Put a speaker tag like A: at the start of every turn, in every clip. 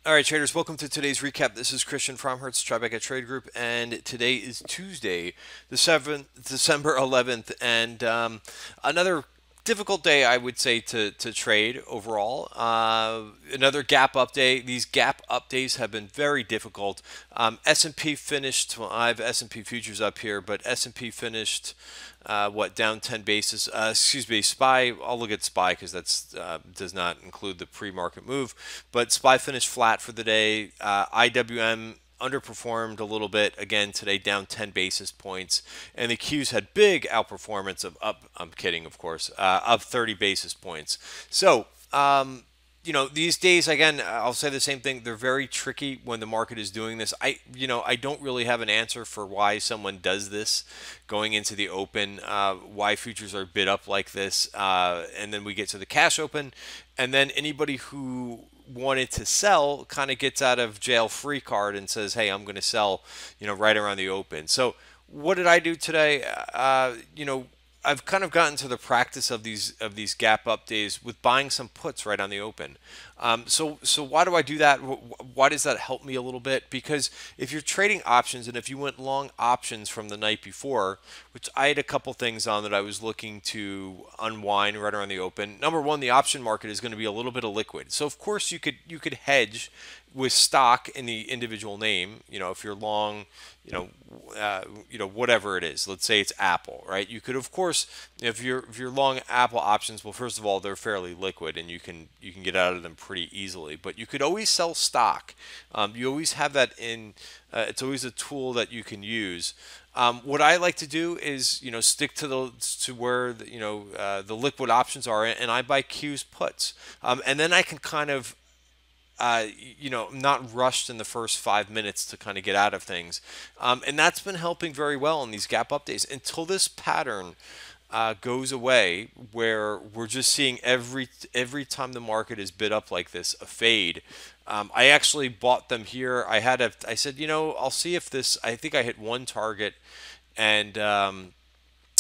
A: All right, traders, welcome to today's recap. This is Christian from Hertz Tribeca Trade Group, and today is Tuesday, the 7th, December 11th, and another difficult day, I would say, to trade overall. Another gap update. These gap updates have been very difficult. S&P finished, well, I have S&P futures up here, but S&P finished down 10 basis. Excuse me, SPY. I'll look at SPY because that's does not include the pre-market move. But SPY finished flat for the day. IWM underperformed a little bit again today, down 10 basis points, and the Qs had big outperformance of up. I'm kidding, of course, up 30 basis points. So. These days, again, I'll say the same thing. They're very tricky when the market is doing this. I don't really have an answer for why someone does this going into the open, why futures are bid up like this. And then we get to the cash open, and then anybody who wanted to sell kind of gets out of jail free card and says, hey, I'm going to sell, right around the open. So what did I do today? I've kind of gotten to the practice of these gap up days with buying some puts right on the open. So why do I do that? Why does that help me a little bit? Because if you're trading options and if you went long options from the night before, which I had a couple things on that I was looking to unwind right around the open. Number one, the option market is going to be a little bit of liquid. So of course you could hedge with stock in the individual name. If you're long, whatever it is. Let's say it's Apple, right? You could, of course, if you're long Apple options, well, first of all, they're fairly liquid and you can get out of them pretty easily. But you could always sell stock. You always have that in. It's always a tool that you can use. What I like to do is, stick to where the liquid options are, and I buy Q's puts, and then I can kind of not rushed in the first 5 minutes to kind of get out of things. And that's been helping very well in these gap updates until this pattern goes away, where we're just seeing every time the market is bid up like this, a fade. I actually bought them here. I said, I'll see if this, I think I hit one target, and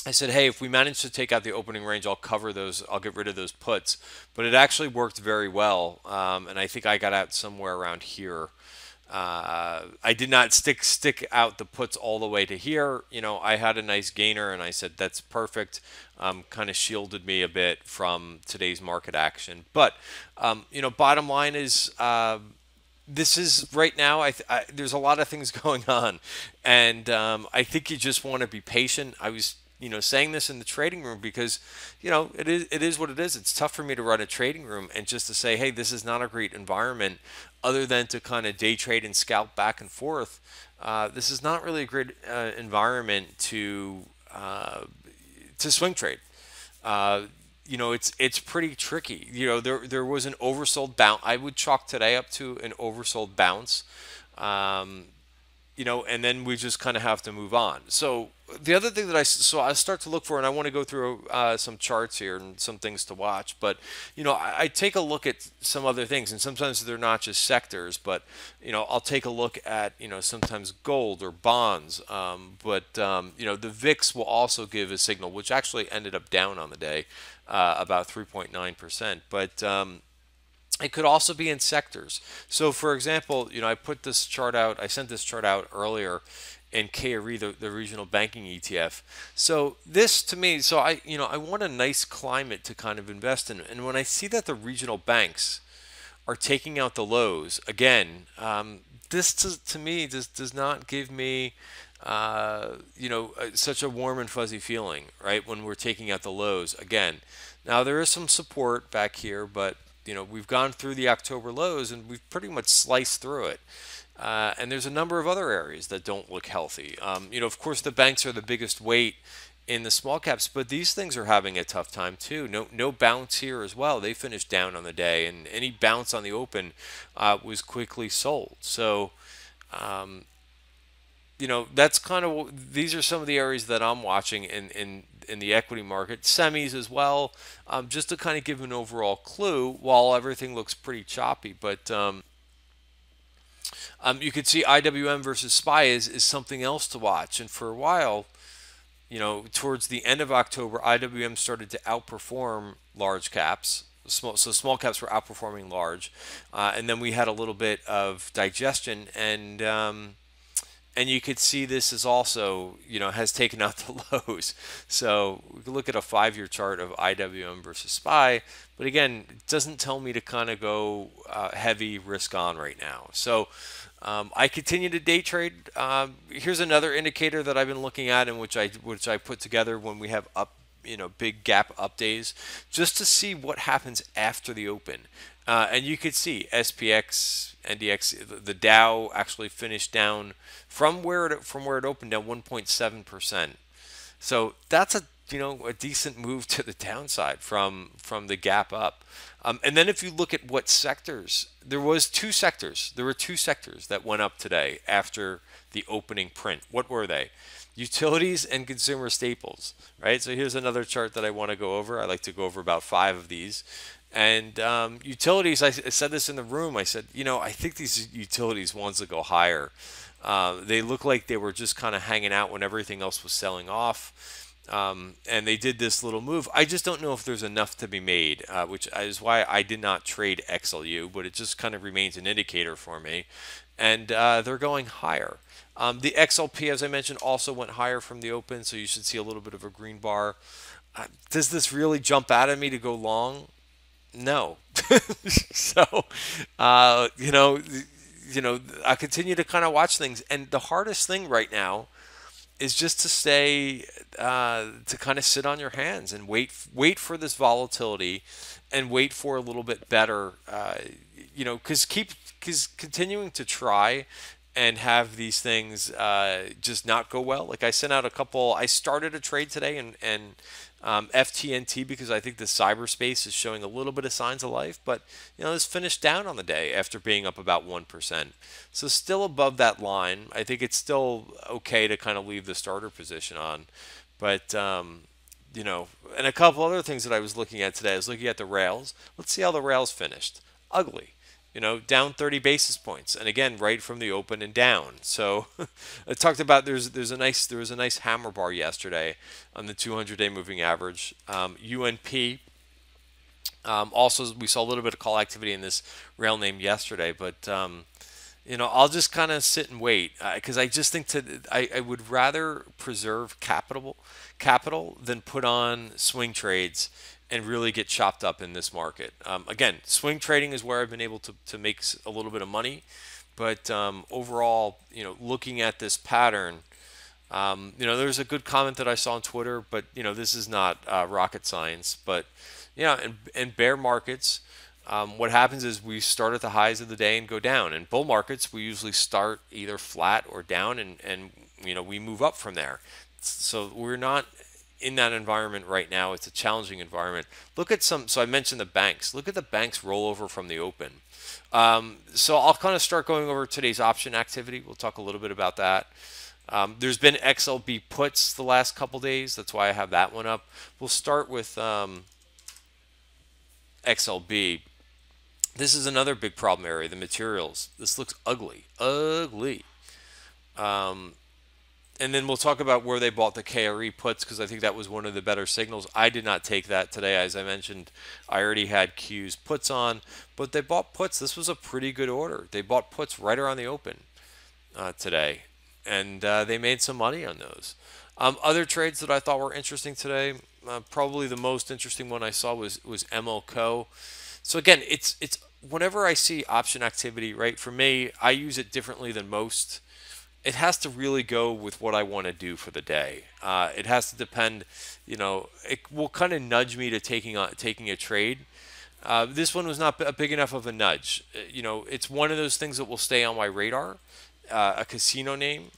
A: I said, hey, if we manage to take out the opening range, I'll cover those. I'll get rid of those puts. But it actually worked very well, and I think I got out somewhere around here. I did not stick out the puts all the way to here. I had a nice gainer, and I said that's perfect. Kind of shielded me a bit from today's market action. But bottom line is. This is right now. There's a lot of things going on, and I think you just want to be patient. I was saying this in the trading room because, it is what it is. It's tough for me to run a trading room and just to say, hey, this is not a great environment, other than to kind of day trade and scalp back and forth. This is not really a great environment to swing trade. It's pretty tricky. There was an oversold bounce. I would chalk today up to an oversold bounce. And then we just kind of have to move on. So the other thing that I start to look for, and I want to go through some charts here and some things to watch, but I take a look at some other things, and sometimes they're not just sectors, but I'll take a look at sometimes gold or bonds, but the VIX will also give a signal, which actually ended up down on the day, about 3.9%, but it could also be in sectors. So, for example, I put this chart out. I sent this chart out earlier in KRE, the regional banking ETF. So this to me, I want a nice climate to kind of invest in. And when I see that the regional banks are taking out the lows again, this to me does not give me such a warm and fuzzy feeling, right? When we're taking out the lows again. Now there is some support back here, but we've gone through the October lows and we've pretty much sliced through it. And there's a number of other areas that don't look healthy. Of course, the banks are the biggest weight in the small caps, but these things are having a tough time too. No bounce here as well. They finished down on the day, and any bounce on the open was quickly sold. So, that's kind of, these are some of the areas that I'm watching in the equity market, semis as well, just to kind of give an overall clue while everything looks pretty choppy. But you could see IWM versus SPY is something else to watch. And for a while, towards the end of October, IWM started to outperform large caps. So small caps were outperforming large, and then we had a little bit of digestion, and you could see this is also, has taken out the lows. So we can look at a 5-year chart of IWM versus SPY, but again, it doesn't tell me to kind of go heavy risk on right now. So I continue to day trade. Here's another indicator that I've been looking at, and which I put together when we have big gap up days, just to see what happens after the open. And you could see SPX, NDX, the Dow actually finished down from where it opened down 1.7%. So that's a decent move to the downside from the gap up. And then if you look at what sectors, there were two sectors that went up today after the opening print. What were they? Utilities and consumer staples, right? So here's another chart that I want to go over. I like to go over about 5 of these. And utilities, I said this in the room. I said, I think these utilities ones that go higher. They look like they were just kind of hanging out when everything else was selling off. And they did this little move. I just don't know if there's enough to be made, which is why I did not trade XLU, but it just kind of remains an indicator for me. And they're going higher. The XLP, as I mentioned, also went higher from the open, so you should see a little bit of a green bar. Does this really jump out at me to go long? No. So, I continue to kind of watch things, and the hardest thing right now is just to stay, to kind of sit on your hands and wait for this volatility, and wait for a little bit better, because continuing to try and have these things just not go well. Like I sent out I started a trade today, and FTNT, because I think the cyberspace is showing a little bit of signs of life, but it's finished down on the day after being up about 1%. So still above that line. I think it's still okay to kind of leave the starter position on, but and a couple other things that I was looking at today. I was looking at the rails. Let's see how the rails finished. Ugly. Down 30 basis points, and again, right from the open and down. So I talked about there was a nice hammer bar yesterday on the 200-day moving average. UNP, also we saw a little bit of call activity in this rail name yesterday, but I'll just kind of sit and wait, because I just think I would rather preserve capital than put on swing trades and really get chopped up in this market. Again, swing trading is where I've been able to make a little bit of money, but overall, looking at this pattern, there's a good comment that I saw on Twitter, but this is not rocket science. But in bear markets, what happens is we start at the highs of the day and go down. In bull markets, we usually start either flat or down, and we move up from there. So we're not in that environment right now. It's a challenging environment. So I mentioned the banks. Look at the banks rollover from the open. So I'll kind of start going over today's option activity. We'll talk a little bit about that. There's been XLB puts the last couple days. That's why I have that one up. We'll start with XLB. This is another big problem area, the materials. This looks ugly. Ugly. And then we'll talk about where they bought the KRE puts, because I think that was one of the better signals. I did not take that today. As I mentioned, I already had Q's puts on, but they bought puts. This was a pretty good order. They bought puts right around the open today, and they made some money on those. Other trades that I thought were interesting today, probably the most interesting one I saw was MLCO. So again, it's whenever I see option activity, right, for me, I use it differently than most. It has to really go with what I want to do for the day. It has to depend, it will kind of nudge me to taking a trade. This one was not big enough of a nudge. It's one of those things that will stay on my radar. A casino name,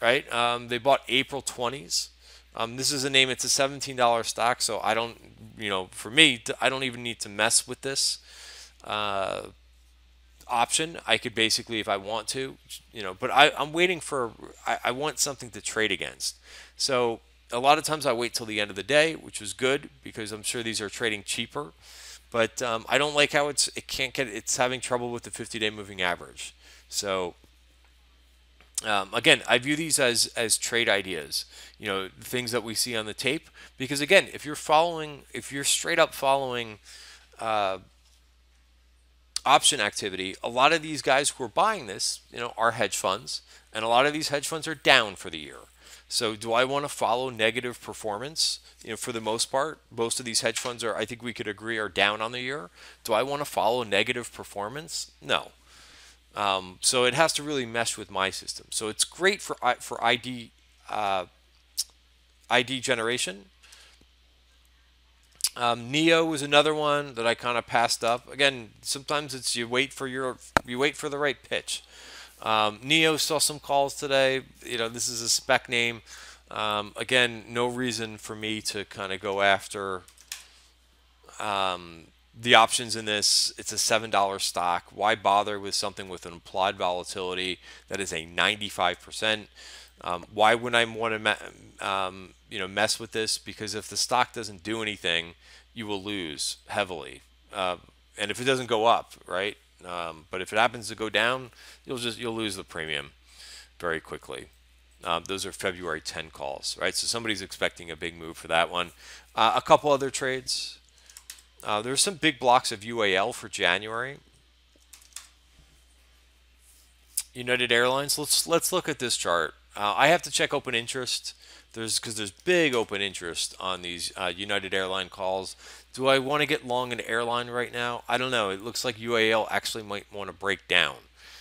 A: right? They bought April 20s. This is a name, it's a $17 stock, so I don't, for me, I don't even need to mess with this option. I could basically, if I want to, but I'm waiting for, I want something to trade against. So a lot of times I wait till the end of the day, which was good because I'm sure these are trading cheaper. But I don't like how it's having trouble with the 50-day moving average. So Again, I view these as trade ideas, things that we see on the tape. Because again, if you're straight up following option activity, a lot of these guys who are buying this, are hedge funds, and a lot of these hedge funds are down for the year. So, do I want to follow negative performance? For the most part, most of these hedge funds are, I think we could agree, are down on the year. Do I want to follow negative performance? No. So it has to really mesh with my system. So it's great for ID generation. Neo was another one that I kind of passed up. Again, sometimes it's you wait for the right pitch. Neo saw some calls today. This is a spec name. Again, no reason for me to kind of go after the options in this. It's a $7 stock. Why bother with something with an implied volatility that is a 95%? Why would I want to mess with this? Because if the stock doesn't do anything, you will lose heavily. And if it doesn't go up, right? But if it happens to go down, you'll lose the premium very quickly. Those are February 10 calls, right? So somebody's expecting a big move for that one. A couple other trades. There's some big blocks of UAL for January. United Airlines. Let's look at this chart. I have to check open interest. Because there's big open interest on these United Airline calls. Do I want to get long an airline right now? I don't know. It looks like UAL actually might want to break down.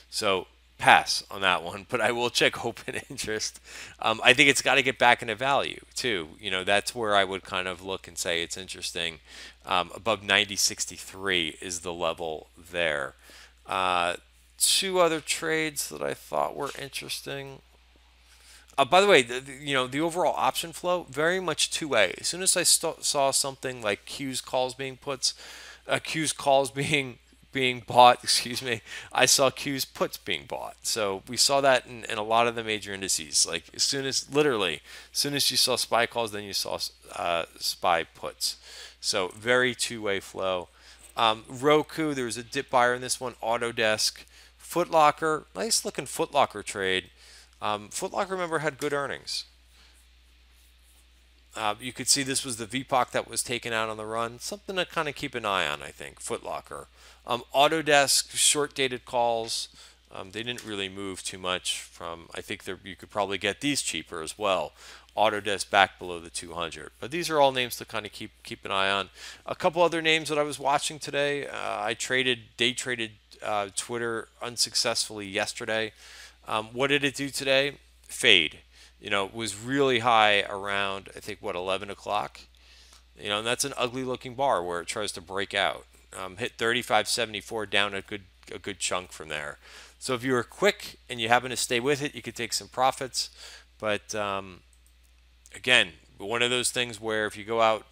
A: So pass on that one, but I will check open interest. I think it's got to get back into value too. That's where I would kind of look and say it's interesting. Above 90.63 is the level there. Two other trades that I thought were interesting. By the way, the overall option flow very much two-way. As soon as I saw something like Q's calls being being bought, excuse me, I saw Q's puts being bought. So we saw that in a lot of the major indices. Like as soon as you saw SPY calls, then you saw SPY puts. So very two-way flow. Roku, there was a dip buyer in this one. Autodesk, Foot Locker, nice looking Foot Locker trade. Foot Locker, remember, had good earnings. You could see this was the VPOC that was taken out on the run. Something to kind of keep an eye on, I think, Foot Locker. Autodesk, short-dated calls. They didn't really move too much from, I think you could probably get these cheaper as well. Autodesk back below the 200. But these are all names to kind of keep an eye on. A couple other names that I was watching today. I day traded Twitter unsuccessfully yesterday. What did it do today? Fade. It was really high around, I think, 11 o'clock. And that's an ugly looking bar where it tries to break out. Hit 35.74, down a good chunk from there. So if you were quick and you happen to stay with it, you could take some profits. But again, one of those things where if you go out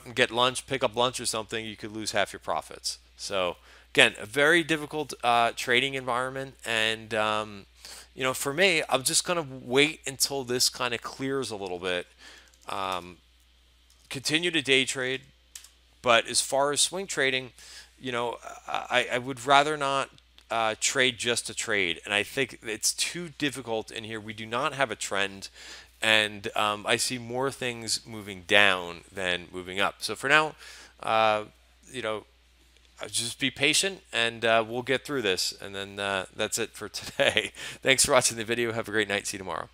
A: and get lunch, pick up lunch or something, you could lose half your profits. So again, a very difficult trading environment. And for me, I'm just going to wait until this kind of clears a little bit. Continue to day trade. But as far as swing trading, I would rather not trade just to trade. And I think it's too difficult in here. We do not have a trend. And I see more things moving down than moving up. So for now, just be patient and we'll get through this. And then that's it for today. Thanks for watching the video. Have a great night. See you tomorrow.